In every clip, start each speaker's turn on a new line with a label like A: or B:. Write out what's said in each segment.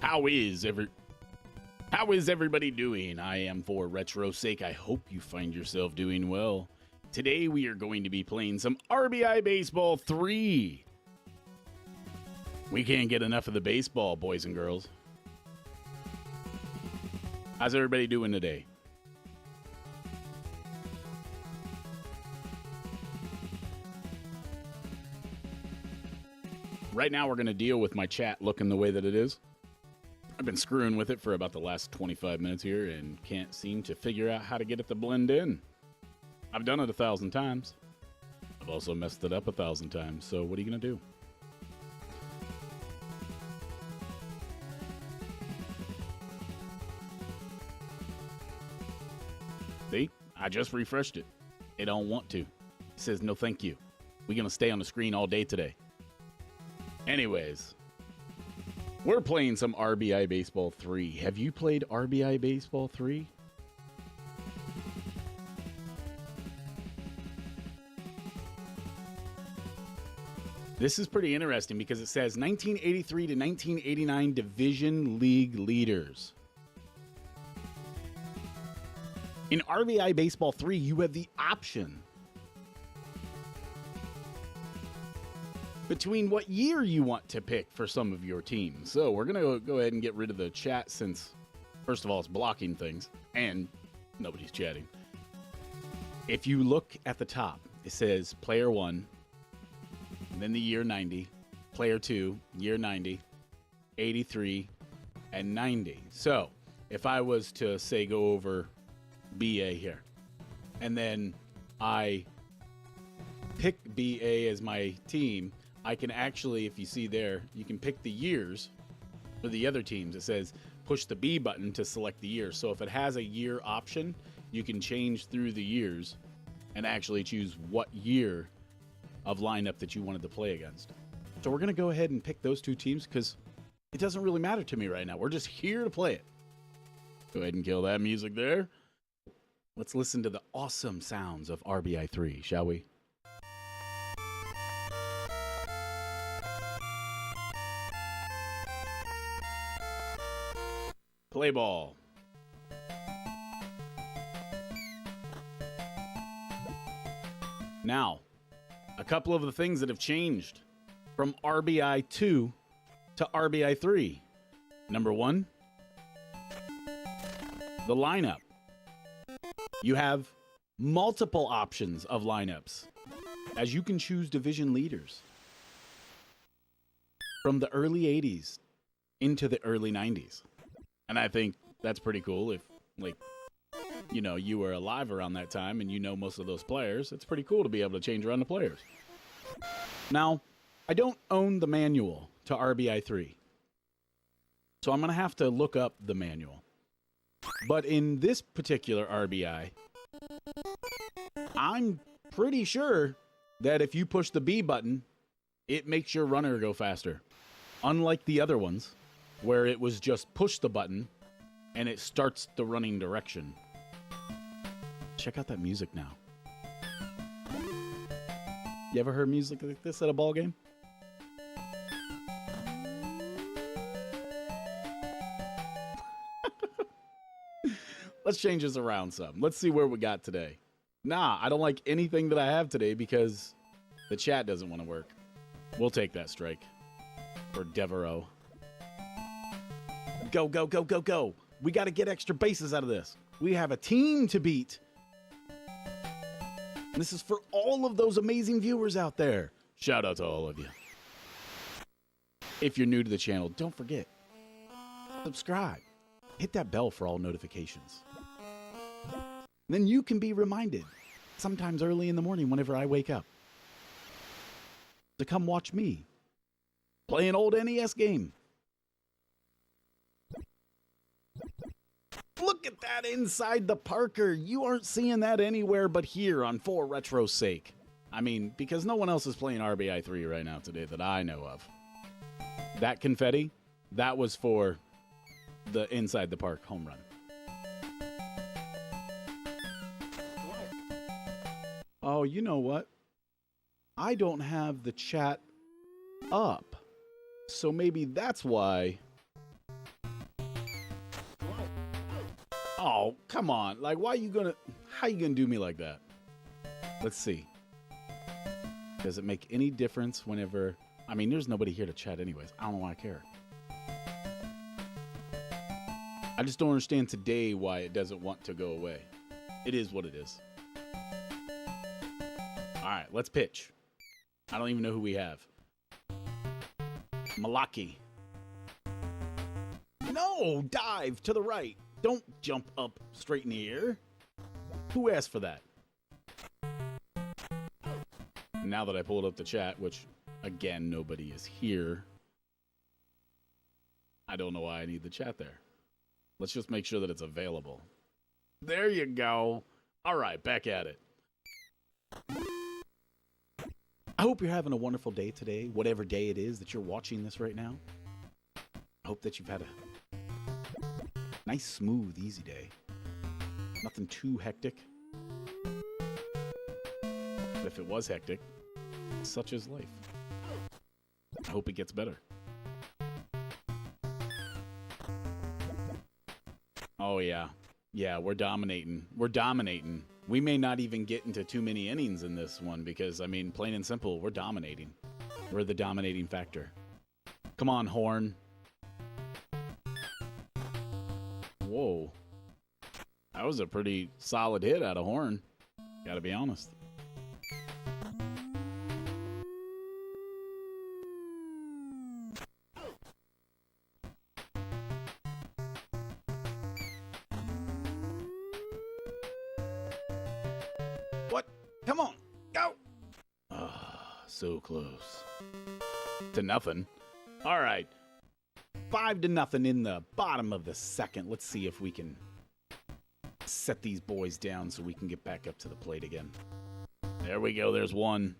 A: How is everybody doing? I am for retro's sake. I hope you find yourself doing well. Today we are going to be playing some R.B.I. Baseball 3. We can't get enough of the baseball, boys and girls. How's everybody doing today? Right now we're going to deal with my chat looking the way that it is. I've been screwing with it for about the last 25 minutes here and can't seem to figure out how to get it to blend in. I've done it 1,000 times. I've also messed it up 1,000 times, so what are you going to do? See? I just refreshed it. It don't want to. It says no thank you. We're going to stay on the screen all day today. Anyways, we're playing some R.B.I. Baseball 3. Have you played R.B.I. Baseball 3? This is pretty interesting because it says 1983 to 1989 Division League leaders. In R.B.I. Baseball 3, you have the option between what year you want to pick for some of your teams. So we're going to go ahead and get rid of the chat since, first of all, it's blocking things and nobody's chatting. If you look at the top, it says player 1, and then the year 90, player 2, year 90, 83, and 90. So if I was to, say, go over BA here, and then I pick BA as my team, I can actually, if you see there, you can pick the years for the other teams. It says push the B button to select the year. So if it has a year option, you can change through the years and actually choose what year of lineup that you wanted to play against. So we're going to go ahead and pick those two teams because it doesn't really matter to me right now. We're just here to play it. Go ahead and kill that music there. Let's listen to the awesome sounds of R.B.I. 3, shall we? Play ball. Now, a couple of the things that have changed from R.B.I. 2 to R.B.I. 3. Number 1, the lineup. You have multiple options of lineups, as you can choose division leaders from the early 80s into the early 90s. And I think that's pretty cool. If, like, you know, you were alive around that time and you know most of those players, it's pretty cool to be able to change around the players. Now, I don't own the manual to R.B.I. 3, so I'm going to have to look up the manual. But in this particular R.B.I., I'm pretty sure that if you push the B button, it makes your runner go faster. Unlike the other ones, where it was just push the button and it starts the running direction. Check out that music now. You ever heard music like this at a ball game? Let's change this around some. Let's see where we got today. Nah, I don't like anything that I have today because the chat doesn't want to work. We'll take that strike for Devereaux. Go, go, go, go, go. We got to get extra bases out of this. We have a team to beat. And this is for all of those amazing viewers out there. Shout out to all of you. If you're new to the channel, don't forget, subscribe. Hit that bell for all notifications. Then you can be reminded, sometimes early in the morning whenever I wake up, to come watch me play an old NES game. Look at that inside the Parker. You aren't seeing that anywhere but here on For Retro's Sake. I mean, because no one else is playing R.B.I. 3 right now today that I know of. That confetti, that was for the inside the park home run. Oh, you know what? I don't have the chat up. So maybe that's why Oh, come on. Like, how you gonna do me like that? Let's see. Does it make any difference whenever... I mean, there's nobody here to chat anyways. I don't know why I care. I just don't understand today why it doesn't want to go away. It is what it is. All right, let's pitch. I don't even know who we have. Malaki. No, dive to the right. Don't jump up straight in the air. Who asked for that? Now that I pulled up the chat, which, again, nobody is here, I don't know why I need the chat there. Let's just make sure that it's available. There you go. All right, back at it. I hope you're having a wonderful day today, whatever day it is that you're watching this right now. I hope that you've had a nice, smooth, easy day. Nothing too hectic. But if it was hectic, such is life. I hope it gets better. Oh, yeah. Yeah, we're dominating. We're dominating. We may not even get into too many innings in this one because, I mean, plain and simple, we're dominating. We're the dominating factor. Come on, Horn. Whoa. That was a pretty solid hit out of Horn. Gotta be honest. What? Come on. Go. Ah, so close. To nothing. All right. 5-0 in the bottom of the second. Let's see if we can set these boys down so we can get back up to the plate again. There we go. There's one.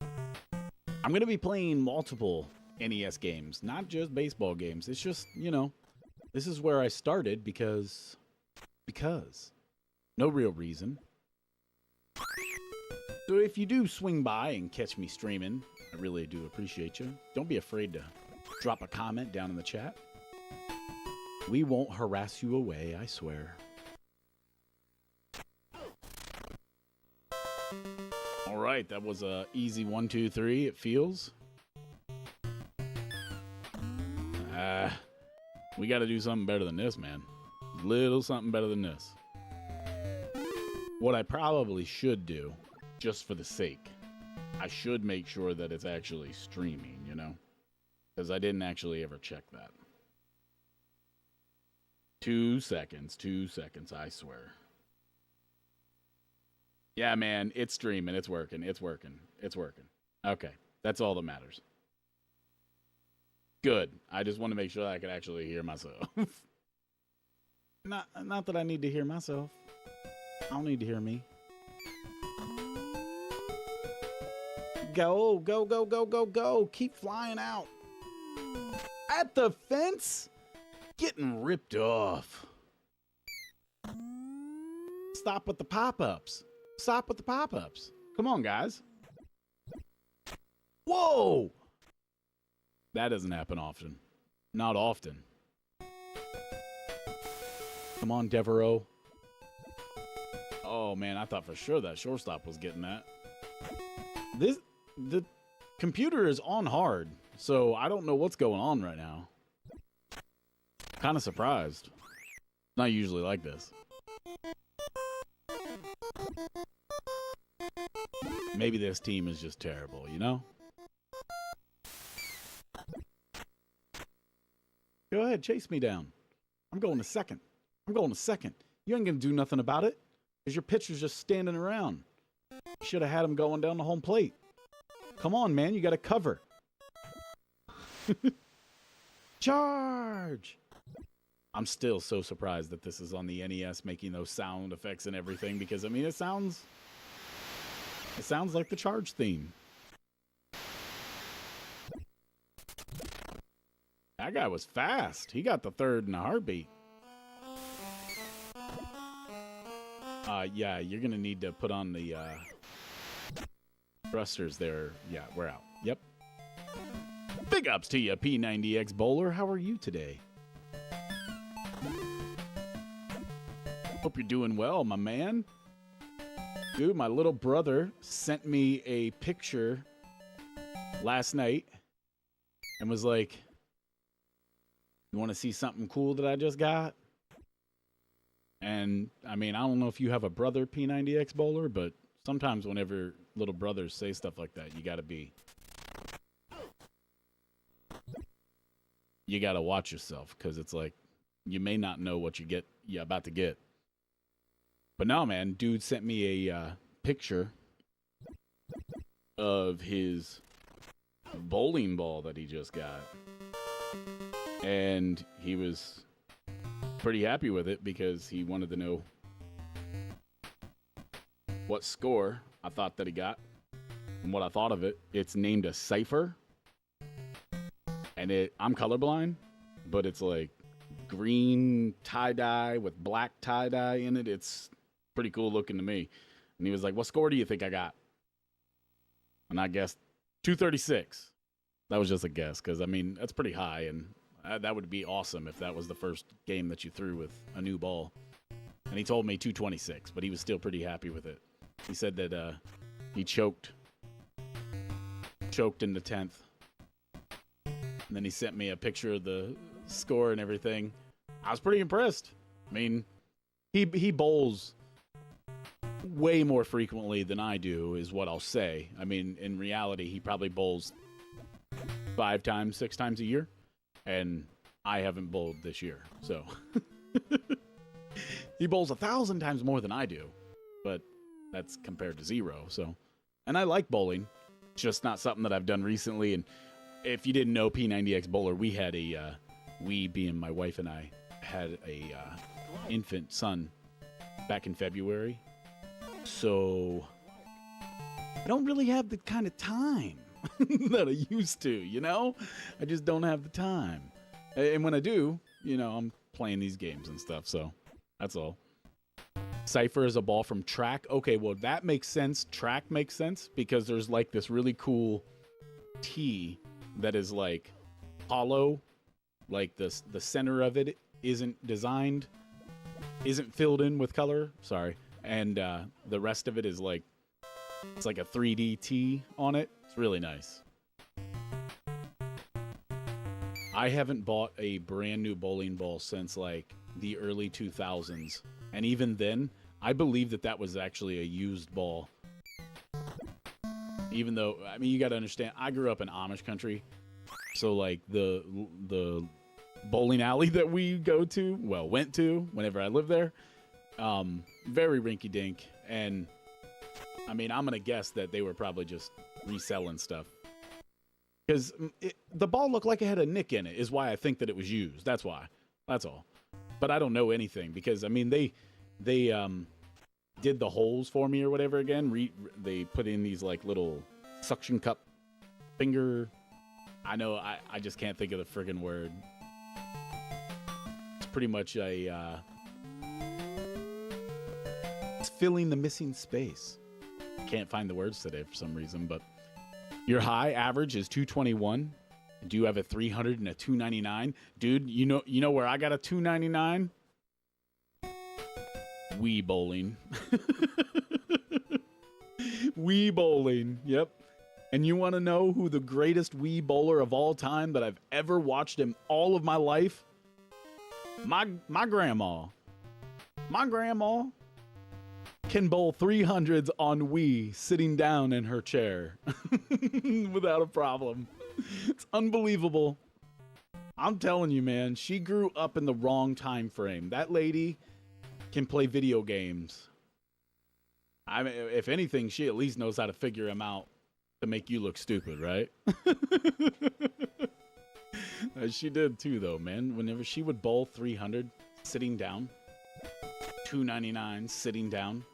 A: I'm going to be playing multiple NES games, not just baseball games. It's just, you know, this is where I started because no real reason. So if you do swing by and catch me streaming, I really do appreciate you. Don't be afraid to drop a comment down in the chat. We won't harass you away, I swear. All right, that was a easy 1, 2, 3. It feels. We got to do something better than this, man. Little something better than this. What I probably should do, just for the sake, I should make sure that it's actually streaming, you know? Because I didn't actually ever check that. 2 seconds, I swear. Yeah, man, it's streaming. It's working. Okay, that's all that matters. Good. I just want to make sure that I can actually hear myself. Not that I need to hear myself. I don't need to hear me. Go, go, go, go, go, go. Keep flying out. At the fence? Getting ripped off. Stop with the pop-ups. Stop with the pop-ups. Come on, guys. Whoa! That doesn't happen often. Not often. Come on, Devereaux. Oh, man, I thought for sure that shortstop was getting that. The computer is on hard, so I don't know what's going on right now. Kind of surprised. It's not usually like this. Maybe this team is just terrible, you know? Go ahead, chase me down. I'm going to second. You ain't going to do nothing about it because your pitcher's just standing around. You should have had him going down the home plate. Come on, man. You got to cover. Charge! I'm still so surprised that this is on the NES making those sound effects and everything because, I mean, it sounds like the Charge theme. That guy was fast. He got the third in a heartbeat. Yeah, you're going to need to put on the thrusters there. Yeah, we're out. Yep. Big ups to you, P90X Bowler. How are you today? Hope you're doing well, my man. Dude, my little brother sent me a picture last night and was like, you want to see something cool that I just got? And, I mean, I don't know if you have a brother P90X bowler, but sometimes whenever little brothers say stuff like that, you gotta watch yourself, because it's like, you may not know what you're about to get. But no, man, dude sent me a picture of his bowling ball that he just got. And he was pretty happy with it because he wanted to know what score I thought that he got and what I thought of it. It's named a Cipher. And I'm colorblind, but it's like green tie-dye with black tie-dye in it. It's pretty cool looking to me. And he was like, what score do you think I got? And I guessed 236. That was just a guess, because, I mean, that's pretty high, and that would be awesome if that was the first game that you threw with a new ball. And he told me 226, but he was still pretty happy with it. He said that he choked in the 10th. And then he sent me a picture of the score and everything. I was pretty impressed. I mean, he bowls way more frequently than I do, is what I'll say. I mean, in reality, he probably bowls 5 times, 6 times a year. And I haven't bowled this year. So he bowls 1,000 times more than I do. But that's compared to 0. So, and I like bowling. It's just not something that I've done recently. And if you didn't know, P90X Bowler, we had we being my wife and I, had a infant son back in February. So I don't really have the kind of time that I used to, you know? I just don't have the time. And when I do, you know, I'm playing these games and stuff, so that's all. Cipher is a ball from Track. Okay, well, that makes sense. Track makes sense because there's like this really cool tee that is like hollow, like the center of it isn't filled in with color, sorry, and the rest of it is like, it's like a 3D tee on it. It's really nice. I haven't bought a brand new bowling ball since like the early 2000s, and even then I believe that was actually a used ball. Even though, I mean, you got to understand, I grew up in Amish country, so like the bowling alley that we went to whenever I lived there, very rinky-dink, and I mean, I'm gonna guess that they were probably just reselling stuff, because the ball looked like it had a nick in it, is why I think that it was used. That's why. That's all. But I don't know anything, because I mean, they did the holes for me or whatever again. They put in these like little suction cup finger. I know, I just can't think of the friggin' word. It's pretty much it's filling the missing space. Can't find the words today for some reason, but your high average is 221. Do you have a 300 and a 299? Dude, you know where I got a 299? Wii bowling. Wii bowling, yep. And you want to know who the greatest Wii bowler of all time that I've ever watched in all of my life? My grandma. My grandma can bowl 300s on Wii sitting down in her chair without a problem. It's unbelievable. I'm telling you, man, she grew up in the wrong time frame. That lady can play video games. I mean, if anything, she at least knows how to figure them out to make you look stupid, right? She did too, though, man. Whenever she would bowl 300 sitting down, 299 sitting down,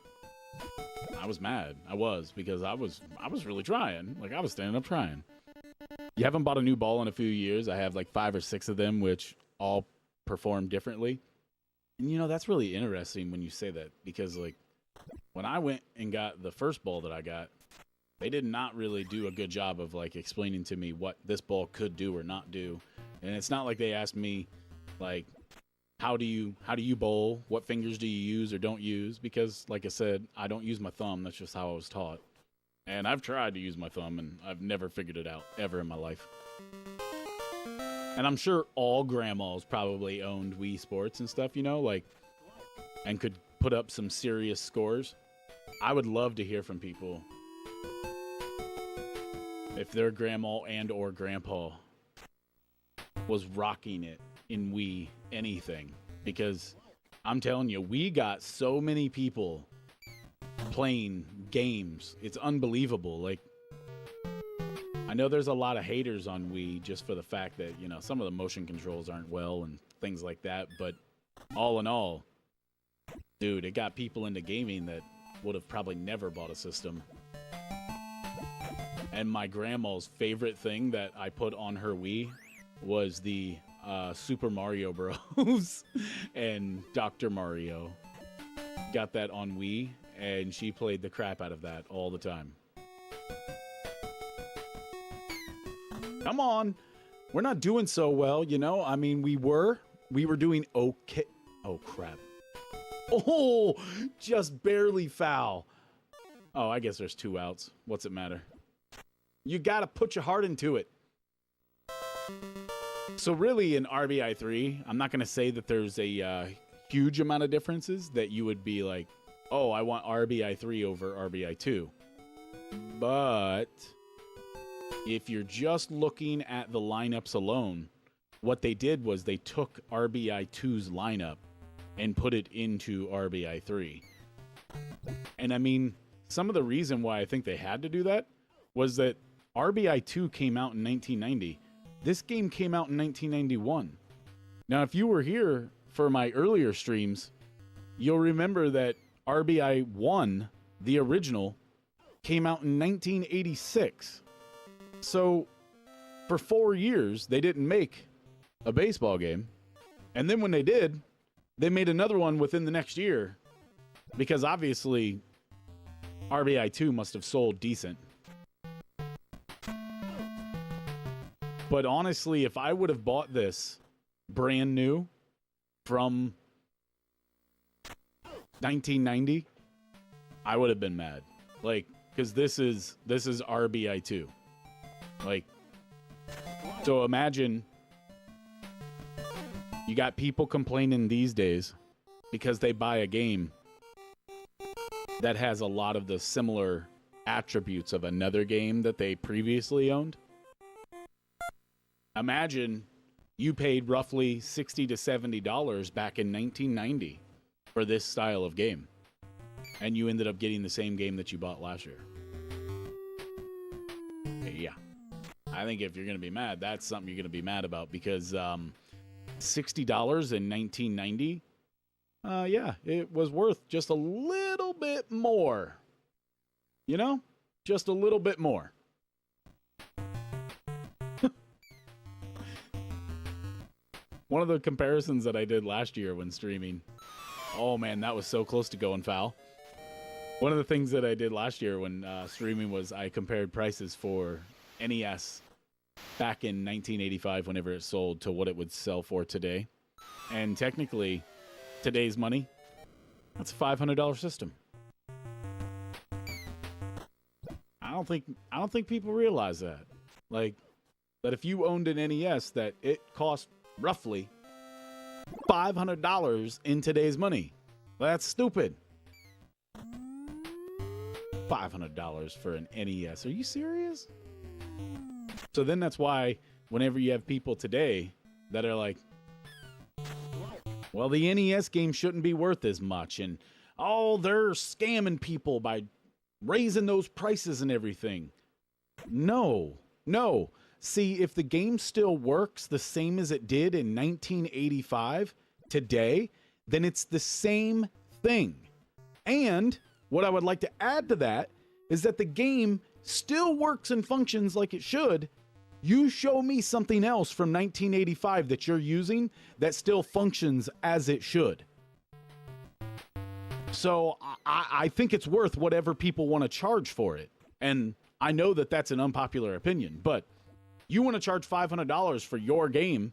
A: I was mad. I was, because I was really trying. Like, I was standing up trying. You haven't bought a new ball in a few years. I have like 5 or 6 of them, which all perform differently. And you know, that's really interesting when you say that, because like when I went and got the first ball that I got, they did not really do a good job of like explaining to me what this ball could do or not do. And it's not like they asked me like, how do you bowl? What fingers do you use or don't use? Because, like I said, I don't use my thumb. That's just how I was taught. And I've tried to use my thumb, and I've never figured it out ever in my life. And I'm sure all grandmas probably owned Wii Sports and stuff, you know, like, and could put up some serious scores. I would love to hear from people if their grandma and or grandpa was rocking it in Wii anything. Because I'm telling you, we got so many people playing games. It's unbelievable. Like, I know there's a lot of haters on Wii just for the fact that, you know, some of the motion controls aren't well and things like that. But all in all, dude, it got people into gaming that would have probably never bought a system. And my grandma's favorite thing that I put on her Wii was the Super Mario Bros. And Dr. Mario. Got that on Wii, and she played the crap out of that all the time. Come on. We're not doing so well, you know? I mean, we were doing okay. Oh, crap. Oh, just barely foul. Oh, I guess there's 2 outs. What's it matter? You got to put your heart into it. So really in R.B.I. 3, I'm not going to say that there's a huge amount of differences that you would be like, oh, I want R.B.I. 3 over R.B.I. 2. But if you're just looking at the lineups alone, what they did was they took R.B.I. 2's lineup and put it into R.B.I. 3. And I mean, some of the reason why I think they had to do that was that R.B.I. 2 came out in 1990. This game came out in 1991. Now, if you were here for my earlier streams, you'll remember that R.B.I. 1, the original, came out in 1986. So, for 4 years, they didn't make a baseball game. And then when they did, they made another one within the next year. Because obviously, R.B.I. 2 must have sold decent. But honestly, if I would have bought this brand new from 1990, I would have been mad. Like, because this is R.B.I. 2. Like, so imagine you got people complaining these days because they buy a game that has a lot of the similar attributes of another game that they previously owned. Imagine you paid roughly $60 to $70 back in 1990 for this style of game, and you ended up getting the same game that you bought last year. Yeah. I think if you're going to be mad, that's something you're going to be mad about, because $60 in 1990, yeah, it was worth just a little bit more. You know? Just a little bit more. One of the comparisons that I did last year when streaming, oh man, that was so close to going foul. One of the things that I did last year when streaming was I compared prices for NES back in 1985 whenever it sold to what it would sell for today. And technically, today's money, that's a $500 system. I don't think people realize that. Like, that if you owned an NES, that it cost roughly $500 in today's money. That's stupid. $500 for an NES. Are you serious? So then that's why whenever you have people today that are like, well, the NES game shouldn't be worth as much, and oh, they're scamming people by raising those prices and everything. No. See, if the game still works the same as it did in 1985 today, then it's the same thing. And what I would like to add to that is that the game still works and functions like it should. You show me something else from 1985 that you're using that still functions as it should. So I think it's worth whatever people want to charge for it. And I know that that's an unpopular opinion, but you want to charge $500 for your game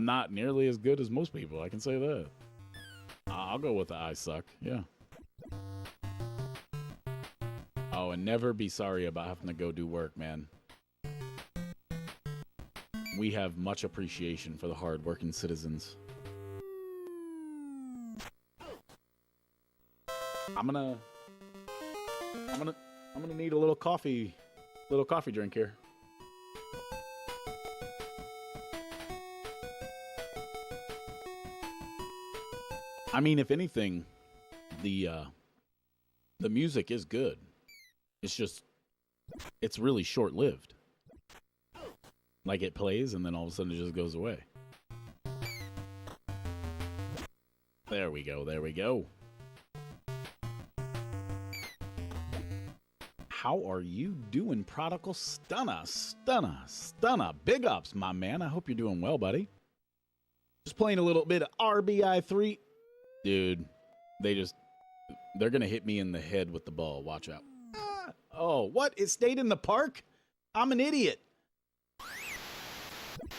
A: I'm not nearly as good as most people. I can say that. I'll go with the I suck. Yeah. Oh, and never be sorry about having to go do work, man. We have much appreciation for the hard-working citizens. I'm gonna need a little coffee drink here. I mean, if anything, the music is good. It's just, it's really short-lived. Like it plays and then all of a sudden it just goes away. There we go. There we go. How are you doing, Prodigal Stunna? Stunna. Big ups, my man. I hope you're doing well, buddy. Just playing a little bit of R.B.I. 3. Dude, they're going to hit me in the head with the ball. Watch out. Oh, what? It stayed in the park? I'm an idiot.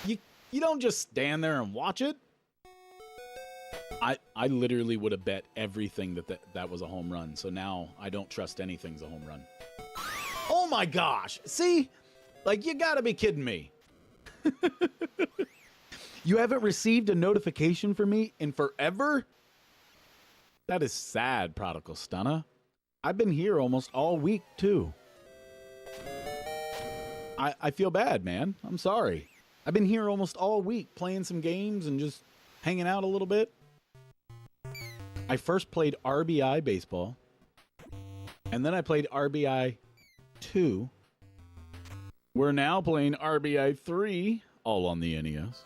A: You don't just stand there and watch it. I literally would have bet everything that was a home run. So now I don't trust anything's a home run. Oh my gosh. See? Like, you gotta be kidding me. You haven't received a notification from me in forever? That is sad, Prodigal Stunna. I've been here almost all week, too. I feel bad, man. I'm sorry. I've been here almost all week playing some games and just hanging out a little bit. I first played R.B.I. baseball, and then I played R.B.I. 2. We're now playing R.B.I. 3, all on the NES.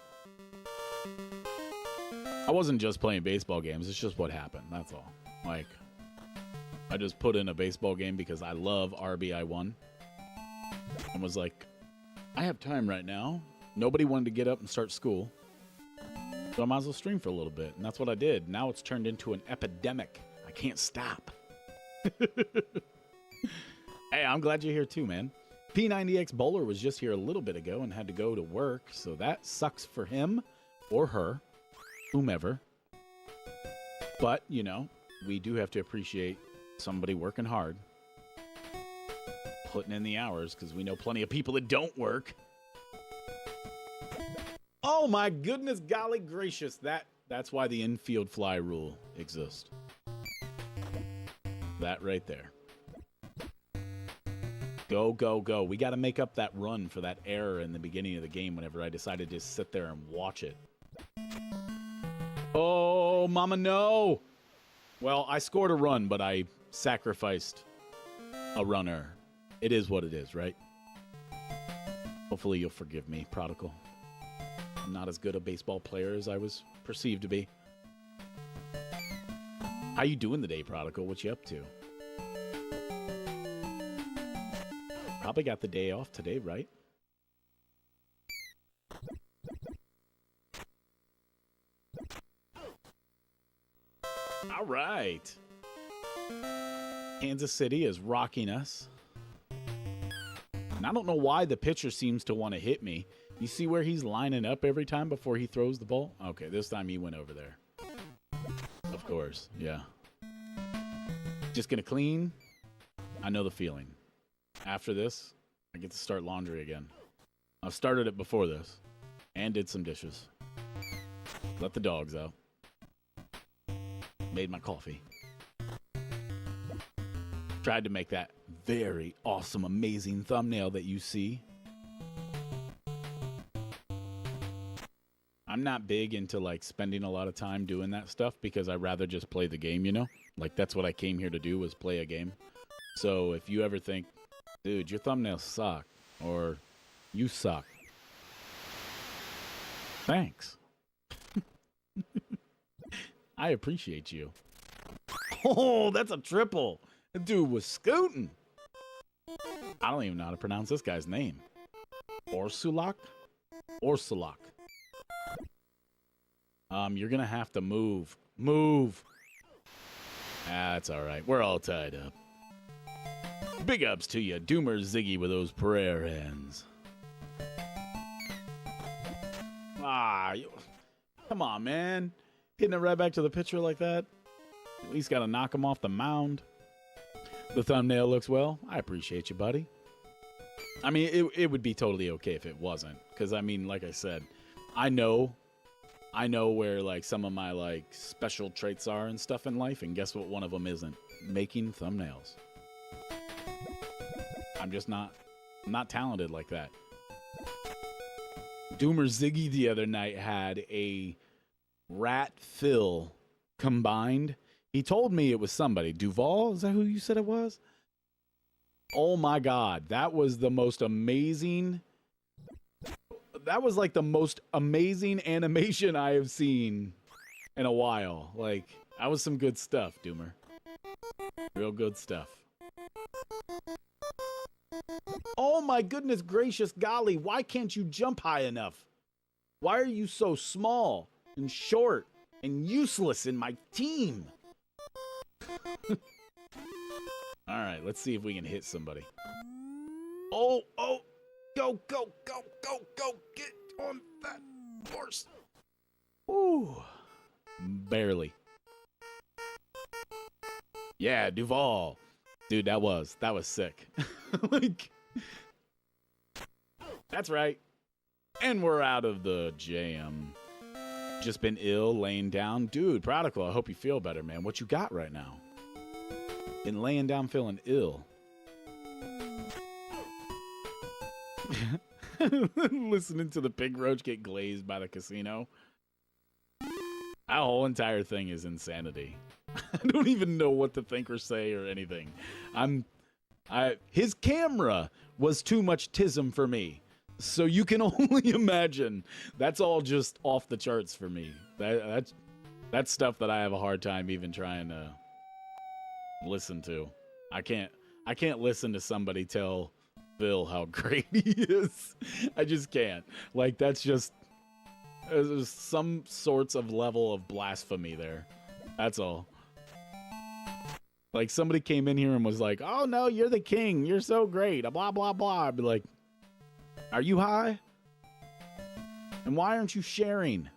A: I wasn't just playing baseball games. It's just what happened. That's all. Like, I just put in a baseball game because I love R.B.I. 1. And was like, I have time right now. Nobody wanted to get up and start school. So I might as well stream for a little bit. And that's what I did. Now it's turned into an epidemic. I can't stop. Hey, I'm glad you're here too, man. P90X Bowler was just here a little bit ago and had to go to work. So that sucks for him or her, whomever. But, you know, we do have to appreciate somebody working hard. Putting in the hours, because we know plenty of people that don't work. Oh my goodness, golly gracious. That's why the infield fly rule exists. That right there. Go, go, go. We got to make up that run for that error in the beginning of the game whenever I decided to sit there and watch it. Oh, mama, no. Well, I scored a run, but I sacrificed a runner. It is what it is, right? Hopefully you'll forgive me, Prodigal. I'm not as good a baseball player as I was perceived to be. How you doing today, Prodigal? What you up to? Probably got the day off today, right? All right. Kansas City is rocking us. And I don't know why the pitcher seems to want to hit me. You see where he's lining up every time before he throws the ball? Okay, this time he went over there. Of course, yeah. Just gonna clean. I know the feeling. After this, I get to start laundry again. I've started it before this. And did some dishes. Let the dogs out. Made my coffee. Tried to make that very awesome, amazing thumbnail that you see. I'm not big into like spending a lot of time doing that stuff because I'd rather just play the game, you know? Like that's what I came here to do, was play a game. So if you ever think, dude, your thumbnails suck, or you suck, thanks. I appreciate you. Oh, that's a triple. The dude was scooting. I don't even know how to pronounce this guy's name. Orsulak? Orsulak. You're gonna have to move. Move. That's all right. We're all tied up. Big ups to you, Doomer Ziggy, with those prayer hands. Come on, man. Hitting it right back to the pitcher like that. At least got to knock him off the mound. The thumbnail looks well. I appreciate you, buddy. I mean, it would be totally okay if it wasn't. Because, I mean, like I said, I know where, like, some of my, like, special traits are and stuff in life. And guess what one of them isn't? Making thumbnails. I'm just not talented like that. Doomer Ziggy the other night had a Rat Phil combined. He told me it was somebody. Duval? Is that who you said it was? Oh my God. That was the most amazing. That was like the most amazing animation I have seen in a while. Like, that was some good stuff, Doomer. Real good stuff. Oh my goodness gracious golly. Why can't you jump high enough? Why are you so small and short and useless in my team? All right, let's see if we can hit somebody. Oh, go, go, go, go, go. Get on that horse. Ooh, barely. Yeah, Duval. Dude, that was sick. Like, that's right. And we're out of the jam. Just been ill, laying down. Dude, Prodigal, I hope you feel better, man. What you got right now? Been laying down feeling ill. Listening to the pig roach get glazed by the casino. That whole entire thing is insanity. I don't even know what to think or say or anything. His camera was too much tism for me. So you can only imagine. That's all just off the charts for me. That's stuff that I have a hard time even trying to listen to. I can't listen to somebody tell Phil how great he is. I just can't. Like, that's just there's some sorts of level of blasphemy there. That's all. Like, somebody came in here and was like, "Oh no, you're the king. You're so great." Blah blah blah. I'd be like, "Are you high? And why aren't you sharing?"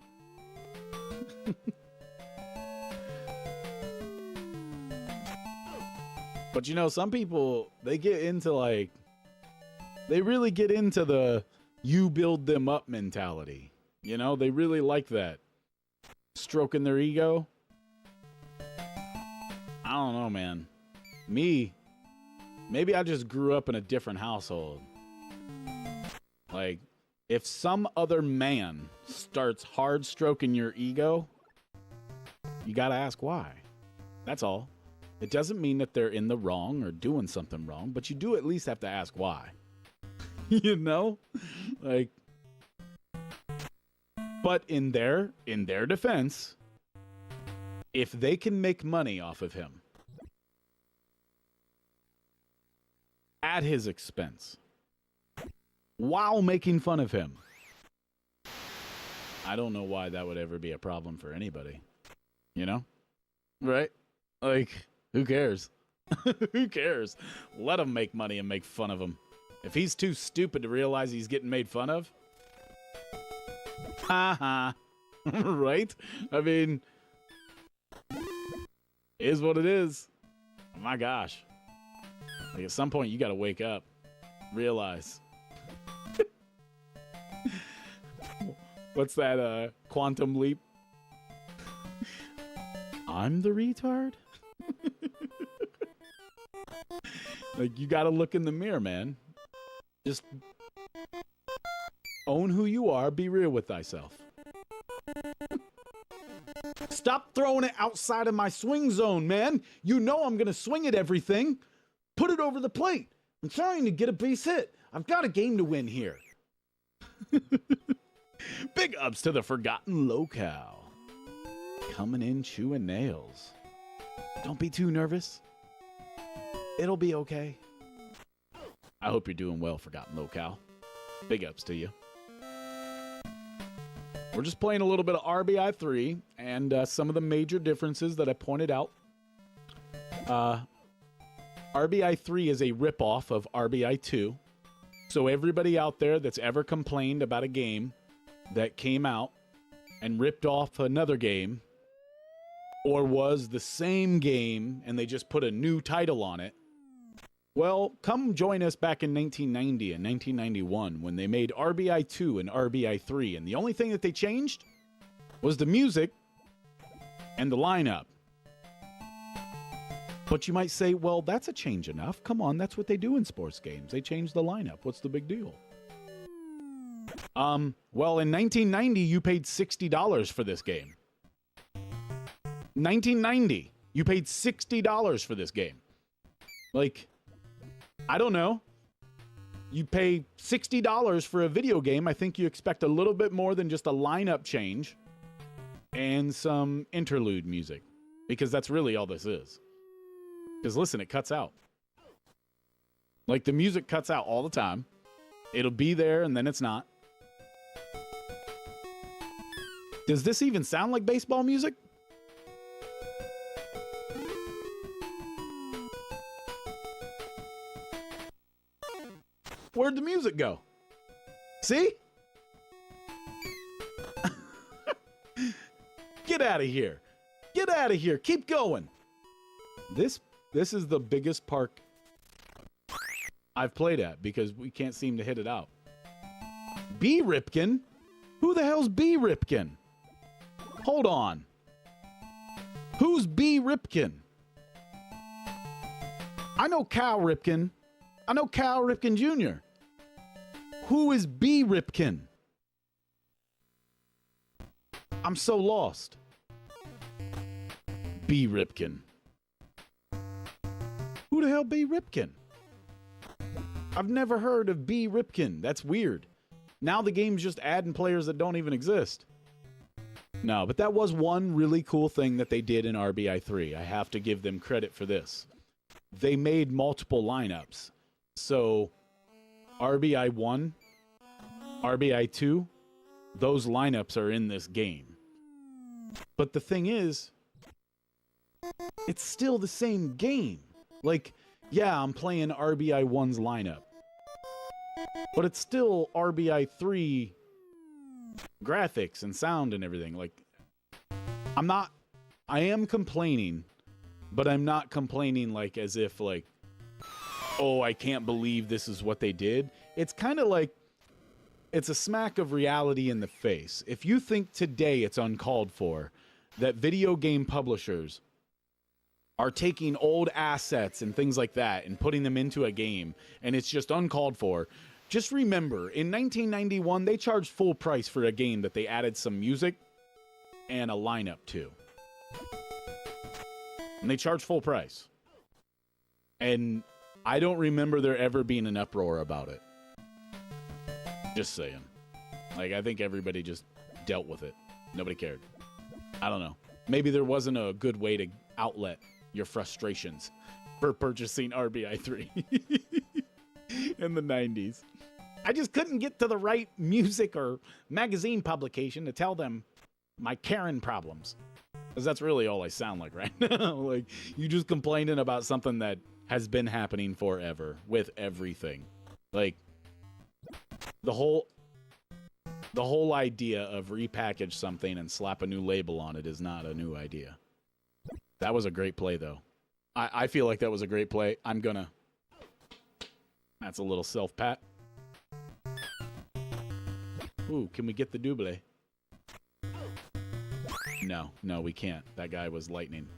A: But you know, some people, they get into like, they really get into the you build them up mentality. You know, they really like that. Stroking their ego. I don't know, man. Me, maybe I just grew up in a different household. Like, if some other man starts hard stroking your ego, you gotta ask why. That's all. It doesn't mean that they're in the wrong or doing something wrong, but you do at least have to ask why. You know? Like, but in their defense, if they can make money off of him at his expense while making fun of him, I don't know why that would ever be a problem for anybody. You know? Right? Like, who cares? Who cares? Let him make money and make fun of him. If he's too stupid to realize he's getting made fun of, haha. Right? I mean, is what it is. Oh my gosh. Like, at some point, you got to wake up. Realize. What's that, quantum leap? I'm the retard? Like, you got to look in the mirror, man. Just own who you are. Be real with thyself. Stop throwing it outside of my swing zone, man. You know I'm going to swing at everything. Put it over the plate. I'm trying to get a base hit. I've got a game to win here. Big ups to the Forgotten Locale. Coming in chewing nails. Don't be too nervous. It'll be okay. I hope you're doing well, Forgotten Locale. Big ups to you. We're just playing a little bit of R.B.I. 3 and some of the major differences that I pointed out. R.B.I. 3 is a ripoff of R.B.I. 2. So everybody out there that's ever complained about a game that came out and ripped off another game, or was the same game and they just put a new title on it, well, come join us back in 1990 and 1991 when they made R.B.I. 2 and R.B.I. 3, and the only thing that they changed was the music and the lineup. But you might say, well, that's a change enough. Come on, that's what they do in sports games. They change the lineup. What's the big deal? Well, in 1990, you paid $60 for this game. 1990, you paid $60 for this game. Like, I don't know. You pay $60 for a video game. I think you expect a little bit more than just a lineup change and some interlude music, because that's really all this is. Because listen, it cuts out. Like, the music cuts out all the time. It'll be there and then it's not. Does this even sound like baseball music? Where'd the music go? See? Get out of here. Get out of here. Keep going. This is the biggest park I've played at because we can't seem to hit it out. B. Ripken? Who the hell's B. Ripken? Hold on. Who's B. Ripken? I know Cal Ripken. I know Cal Ripken Jr. Who is B. Ripken? I'm so lost. B. Ripken. Who the hell B. Ripken? I've never heard of B. Ripken. That's weird. Now the game's just adding players that don't even exist. No, but that was one really cool thing that they did in R.B.I. 3. I have to give them credit for this. They made multiple lineups. So R.B.I. 1, R.B.I. 2, those lineups are in this game. But the thing is, it's still the same game. Like, yeah, I'm playing R.B.I. 1's lineup. But it's still R.B.I. 3 graphics and sound and everything. Like, I am complaining, but I'm not complaining like as if like, oh, I can't believe this is what they did. It's kind of like, it's a smack of reality in the face. If you think today it's uncalled for that video game publishers are taking old assets and things like that and putting them into a game, and it's just uncalled for, just remember, in 1991, they charged full price for a game that they added some music and a lineup to. And they charged full price. And I don't remember there ever being an uproar about it. Just saying. Like, I think everybody just dealt with it. Nobody cared. I don't know. Maybe there wasn't a good way to outlet your frustrations for purchasing R.B.I. 3 in the 90s. I just couldn't get to the right music or magazine publication to tell them my Karen problems. Because that's really all I sound like right now. Like, you just complaining about something that has been happening forever with everything. Like, the whole idea of repackage something and slap a new label on it is not a new idea. That was a great play, though. I feel like that was a great play. That's a little self-pat. Ooh, can we get the double? No, we can't. That guy was lightning.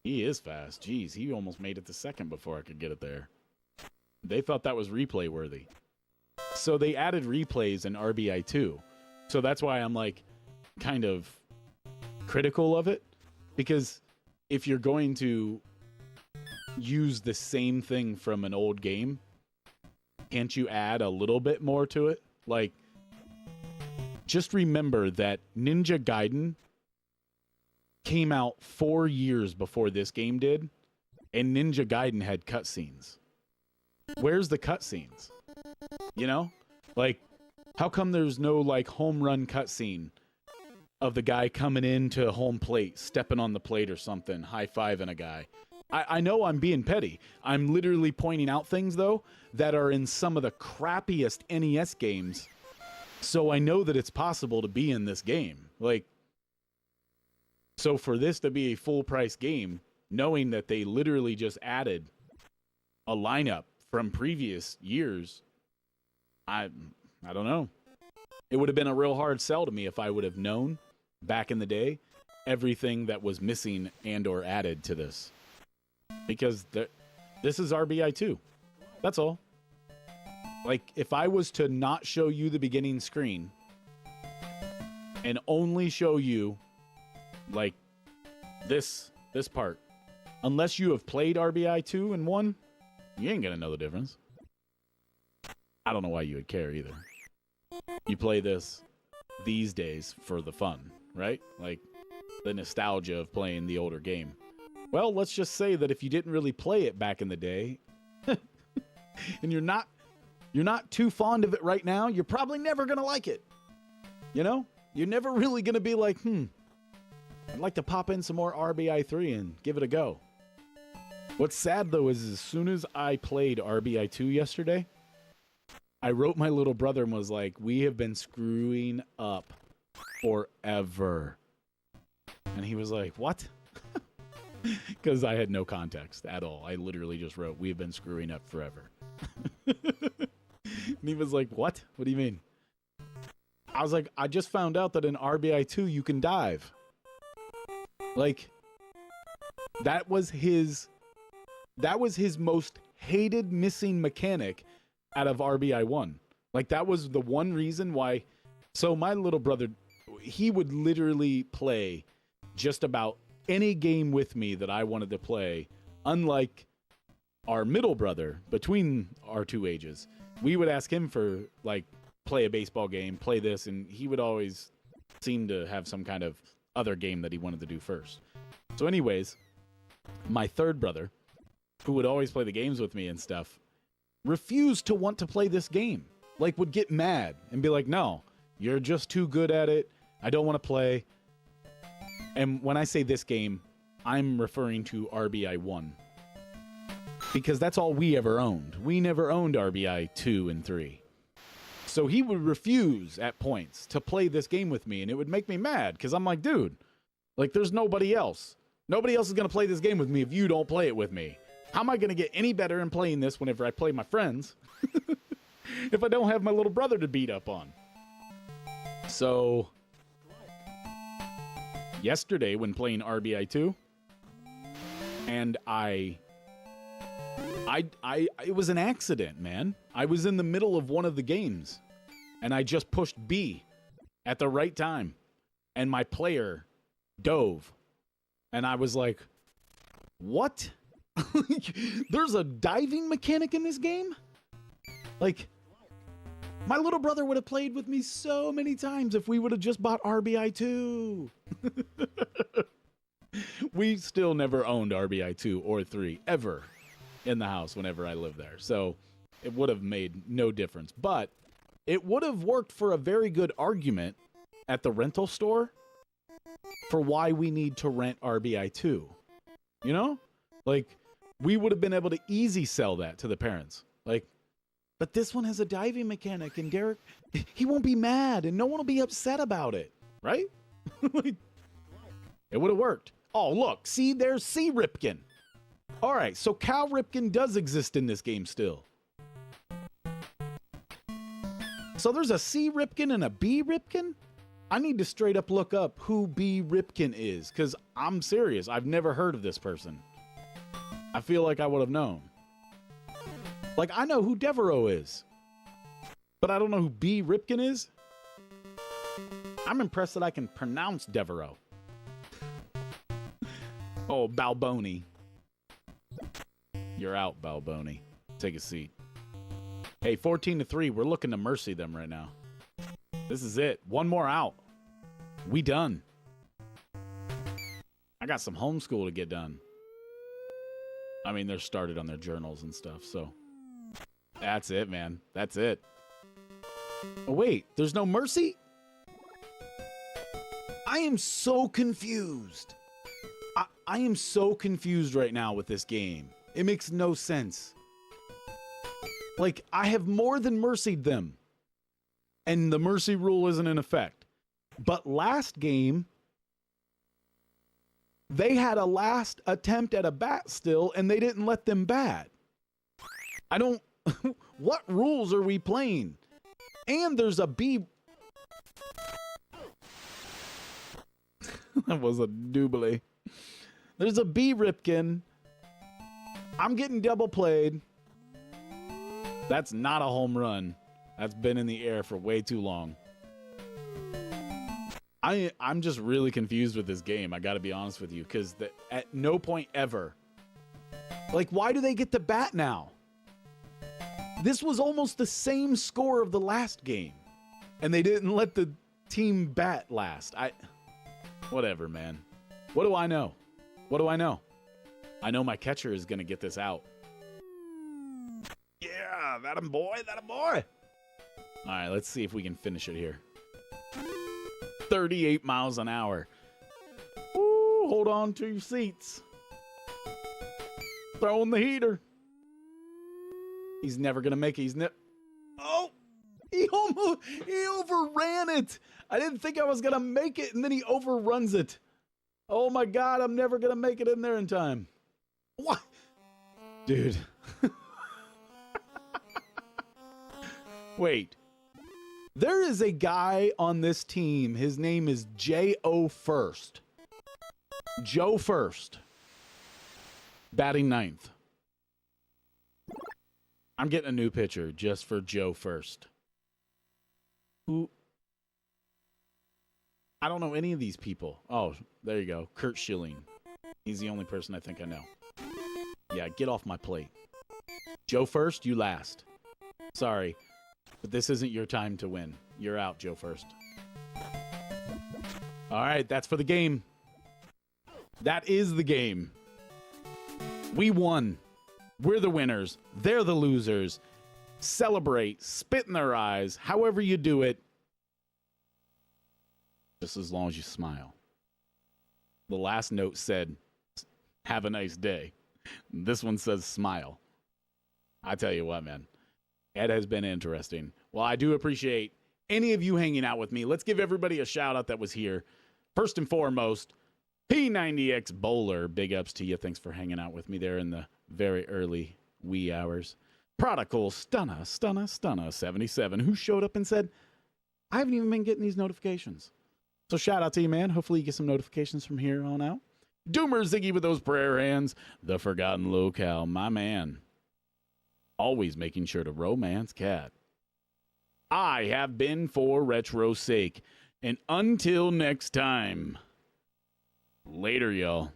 A: He is fast. Jeez, he almost made it to second before I could get it there. They thought that was replay worthy. So they added replays in R.B.I. 2. So that's why I'm like kind of critical of it. Because if you're going to use the same thing from an old game, can't you add a little bit more to it? Like, just remember that Ninja Gaiden came out 4 years before this game did, and Ninja Gaiden had cutscenes. Where's the cutscenes? You know? Like, how come there's no, like, home run cutscene of the guy coming into home plate, stepping on the plate or something, high-fiving a guy? I know I'm being petty. I'm literally pointing out things, though, that are in some of the crappiest NES games So I know that it's possible to be in this game. Like, so for this to be a full price game, knowing that they literally just added a lineup from previous years, I don't know. It would have been a real hard sell to me if I would have known back in the day everything that was missing and or added to this. Because this is R.B.I. 2. That's all. Like, if I was to not show you the beginning screen and only show you, like, this part, unless you have played R.B.I. 2 and 1, you ain't gonna know the difference. I don't know why you would care either. You play this these days for the fun, right? Like, the nostalgia of playing the older game. Well, let's just say that if you didn't really play it back in the day, and you're not too fond of it right now, you're probably never going to like it. You know? You're never really going to be like, I'd like to pop in some more R.B.I. 3 and give it a go. What's sad, though, is as soon as I played R.B.I. 2 yesterday, I wrote my little brother and was like, we have been screwing up forever. And he was like, what? Because I had no context at all. I literally just wrote, we have been screwing up forever. And he was like, what? What do you mean? I was like, I just found out that in R.B.I. 2 you can dive. Like, that was his most hated missing mechanic out of R.B.I. 1. Like, that was the one reason why. So my little brother, he would literally play just about any game with me that I wanted to play. Unlike our middle brother, between our two ages, we would ask him for, like, play a baseball game, play this, and he would always seem to have some kind of other game that he wanted to do first. So anyways, my third brother, who would always play the games with me and stuff, refused to want to play this game. Like, would get mad and be like, no, you're just too good at it. I don't want to play. And when I say this game, I'm referring to R.B.I. 1. Because that's all we ever owned. We never owned R.B.I. 2 and 3. So he would refuse at points to play this game with me, and it would make me mad, because I'm like, dude, like, there's nobody else. Nobody else is going to play this game with me if you don't play it with me. How am I going to get any better in playing this whenever I play my friends if I don't have my little brother to beat up on? So yesterday when playing R.B.I. 2, and it was an accident, man. I was in the middle of one of the games, and I just pushed B at the right time, and my player dove, and I was like, what? There's a diving mechanic in this game? Like, my little brother would have played with me so many times if we would have just bought R.B.I. 2. We still never owned R.B.I. 2 or 3 ever in the house whenever I lived there. So it would have made no difference. But it would have worked for a very good argument at the rental store for why we need to rent R.B.I. 2. You know? Like, we would have been able to easy sell that to the parents. Like, but this one has a diving mechanic, and Derek, he won't be mad, and no one will be upset about it. Right? Like, it would have worked. Oh, look. See, there's C. Ripken. All right, so Cal Ripken does exist in this game still. So there's a C. Ripken and a B. Ripken? I need to straight up look up who B. Ripken is, because I'm serious. I've never heard of this person. I feel like I would have known. Like, I know who Devereaux is, but I don't know who B. Ripken is. I'm impressed that I can pronounce Devereaux. Oh, Balboni. You're out, Balboni. Take a seat. Hey, 14-3. We're looking to mercy them right now. This is it. One more out. We done. I got some homeschool to get done. I mean, they're started on their journals and stuff, so that's it, man. That's it. Oh, wait. There's no mercy? I am so confused. I am so confused right now with this game. It makes no sense. Like, I have more than mercied them. and the mercy rule isn't in effect. But last game, they had a last attempt at a bat still, and they didn't let them bat. I don't... What rules are we playing? And there's a B... That was a doobly. There's a B Ripken. I'm getting double played. That's not a home run. That's been in the air for way too long. I'm just really confused with this game. I got to be honest with you, because at no point ever, like, why do they get to bat now? This was almost the same score of the last game, and they didn't let the team bat last. Whatever, man. What do I know? What do I know? I know my catcher is going to get this out. Yeah, that a boy, that a boy. All right, let's see if we can finish it here. 38 miles an hour. Ooh, hold on to your seats. Throwing the heater. He's never going to make it. Oh, he overran it. I didn't think I was going to make it, and then he overruns it. Oh, my God, I'm never going to make it in there in time. What? Dude. Wait. There is a guy on this team. His name is J.O. First. Joe First. Batting ninth. I'm getting a new pitcher just for Joe First. Who? I don't know any of these people. Oh, there you go. Kurt Schilling. He's the only person I think I know. Yeah, get off my plate. Joe First, you last. Sorry. But this isn't your time to win. You're out, Joe First. All right, that's for the game. That is the game. We won. We're the winners. They're the losers. Celebrate. Spit in their eyes. However you do it. Just as long as you smile. The last note said, have a nice day. This one says smile. I tell you what, man. It has been interesting. Well, I do appreciate any of you hanging out with me. Let's give everybody a shout out that was here. First and foremost, P90X Bowler. Big ups to you. Thanks for hanging out with me there in the very early wee hours. Prodigal Stunna 77, who showed up and said, I haven't even been getting these notifications. So shout out to you, man. Hopefully you get some notifications from here on out. Doomer Ziggy with those prayer hands. The Forgotten Locale, my man. Always making sure to romance cat. I have been for retro's sake. And until next time, later, y'all.